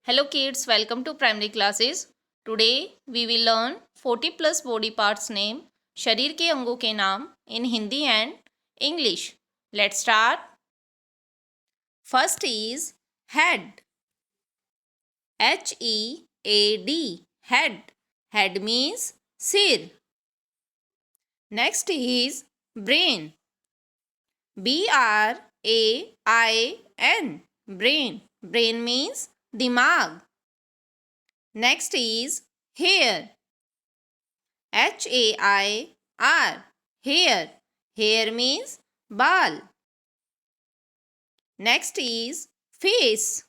Hello kids, welcome to primary classes. Today we will learn 40 plus body parts name, शरीर के अंगों के नाम in Hindi and English. Let's start. First is head. H-E-A-D. Head. Head means सिर. Next is brain. B-R-A-I-N. Brain. Brain means दिमाग. Next is hair. H-A-I-R. Hair. Hair means बाल. Next is face.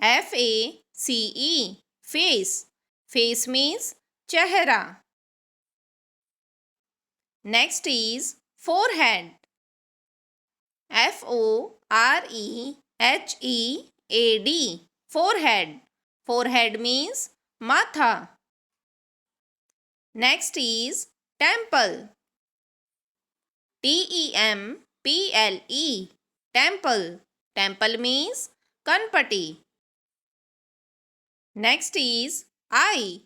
F-A-C-E. Face. Face means चेहरा. Next is forehead. F-O-R-E-H-E-A-D. Forehead. Forehead means माथा. Next is temple. T-E-M-P-L-E. Temple. Temple means kanpati. Next is eye.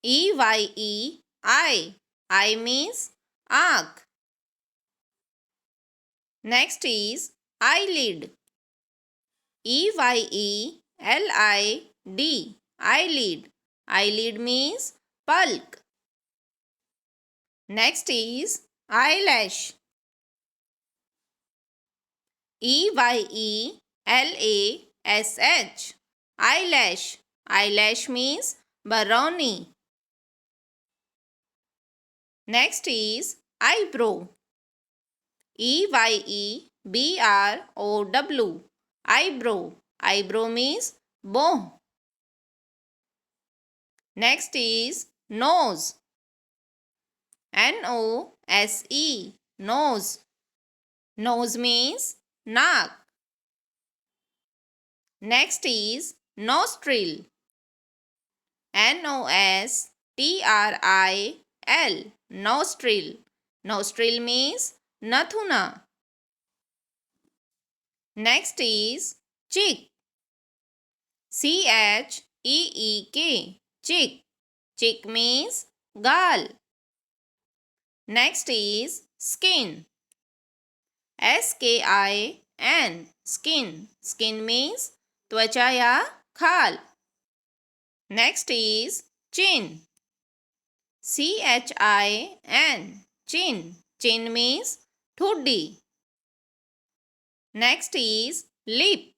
E-Y-E-I. Eye means आँख. Next is eyelid. E-Y-E-L-I-D. Eyelid. Eyelid means Palak. Next is eyelash. E-Y-E-L-A-S-H. Eyelash. Eyelash means barauni. Next is eyebrow. E-Y-E-B-R-O-W. Eyebrow. Eyebrow means bone. Next is nose. N-O-S-E. Nose. Nose means naak. Next is nostril. N-O-S-T-R-I-L. Nostril. Nostril means nathuna. Next is cheek. C-H-E-E-K. Cheek. Cheek means gaal. Next is skin. S-K-I-N. Skin. Skin means त्वचा या खाल. Next is chin. C-H-I-N. Chin. Chin means ठुड्डी. Next is lip.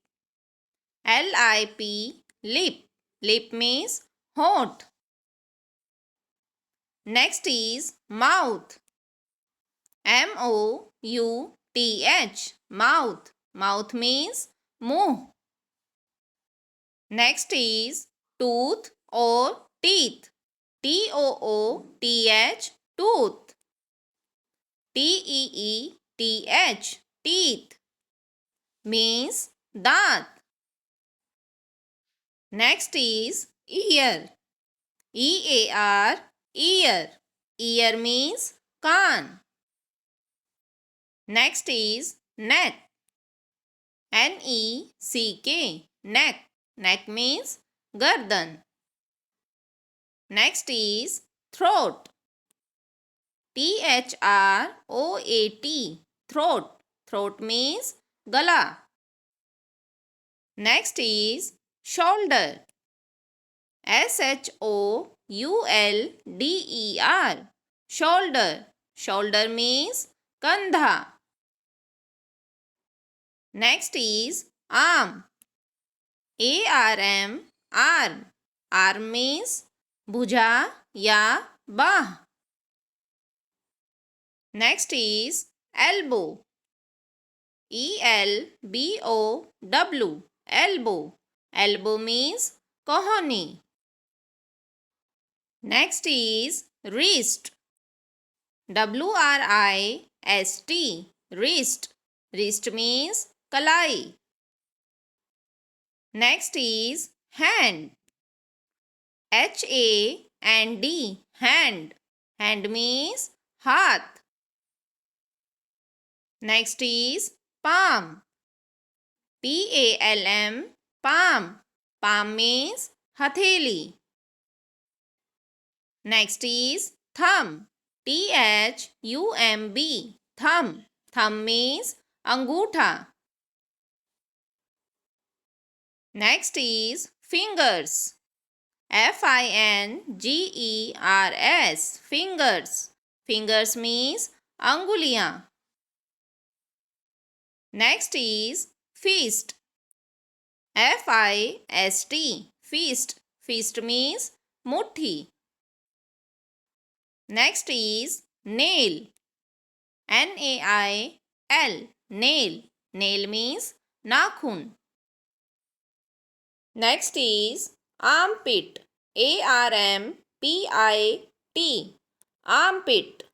L-I-P. Lip. Lip means होंठ. Next is mouth. M-O-U-T-H. Mouth. Mouth means मुंह. Next is tooth or teeth. T-O-O-T-H. Tooth. T-E-E-T-H. Teeth means दांत. Next is ear. E-A-R. Ear. Ear means can't. Next is neck. N-E-C-K. Neck. Neck means गर्दन. Next is throat. T-H-R-O-A-T. Throat. Throat means गला. Next is shoulder. S-H-O-U-L-D-E-R. Shoulder. Shoulder means कंधा. Next is arm. A-R-M. Arm. Arm means भुजा या बाह. Next is elbow. E-L-B-O-W. Elbow. Elbow means कोहनी. Next is wrist. W-R-I-S-T. Wrist. Wrist means कलाई. Next is hand. H-A-N-D. Hand. Hand means हाथ. Next is palm. P-A-L-M. Palm. Palm means हथेली. Next is thumb. Thumb. Thumb. Thumb means अंगूठा. Next is fingers. Fingers. Fingers. Fingers means अंगुलियां. Next is fist. Fist. Fist. Fist means मुट्ठी. Next is nail. Nail. Nail. Nail means नाखून. Next is armpit. Armpit. Armpit.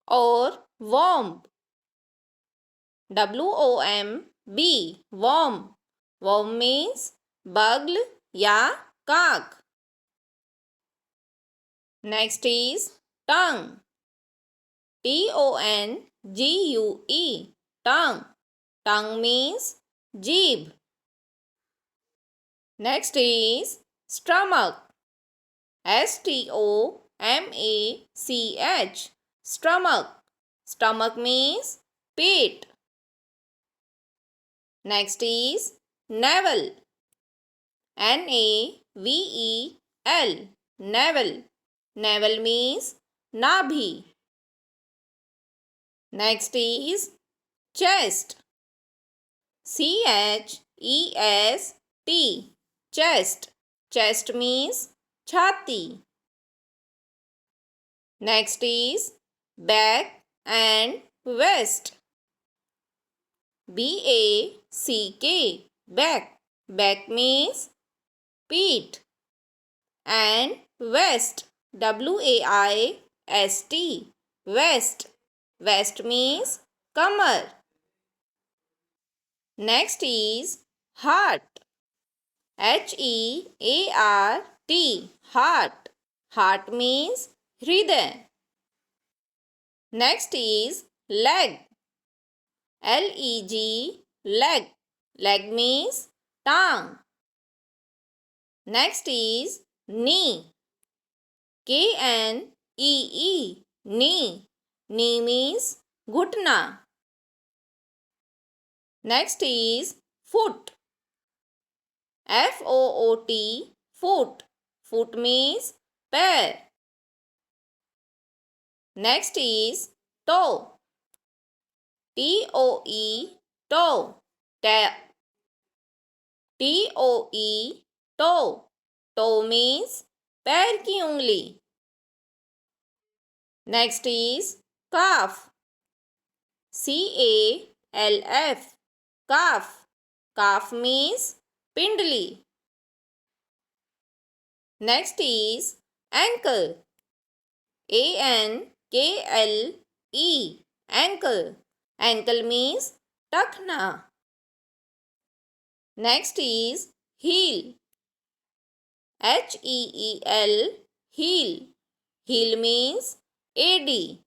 Or worm. Womb. Worm. Worm means बगल या काक. Next is tongue. Tongue. Tongue. Tongue means जीभ. Next is stomach. Stomach. Stomach. Stomach means pet. Next is navel. Navel. Navel. Navel means नाभि. Next is chest. Chest. Chest. Chest means छाती. Next is back and waist. Back. Back. Back means पीठ. And waist. Waist. Waist. Waist means Qamar. Next is heart. Heart. Heart. Heart means हृदय. Next is leg. Leg. Leg means टांग. Next is knee. Knee. Knee. Knee means घुटना. Next is foot. Foot. Foot means पैर. Next is toe. Toe. Toe. Toe. Toe means पैर की उंगली. Next is calf. Calf. Calf. Calf means पिंडली. Next is ankle. Ankle. Ankle. Ankle means टखना. Next is heel. Heel. Heel means AD.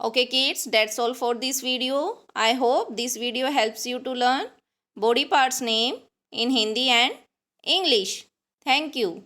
Okay kids, that's all for this video. I hope this video helps you to learn body parts name in Hindi and English. Thank you.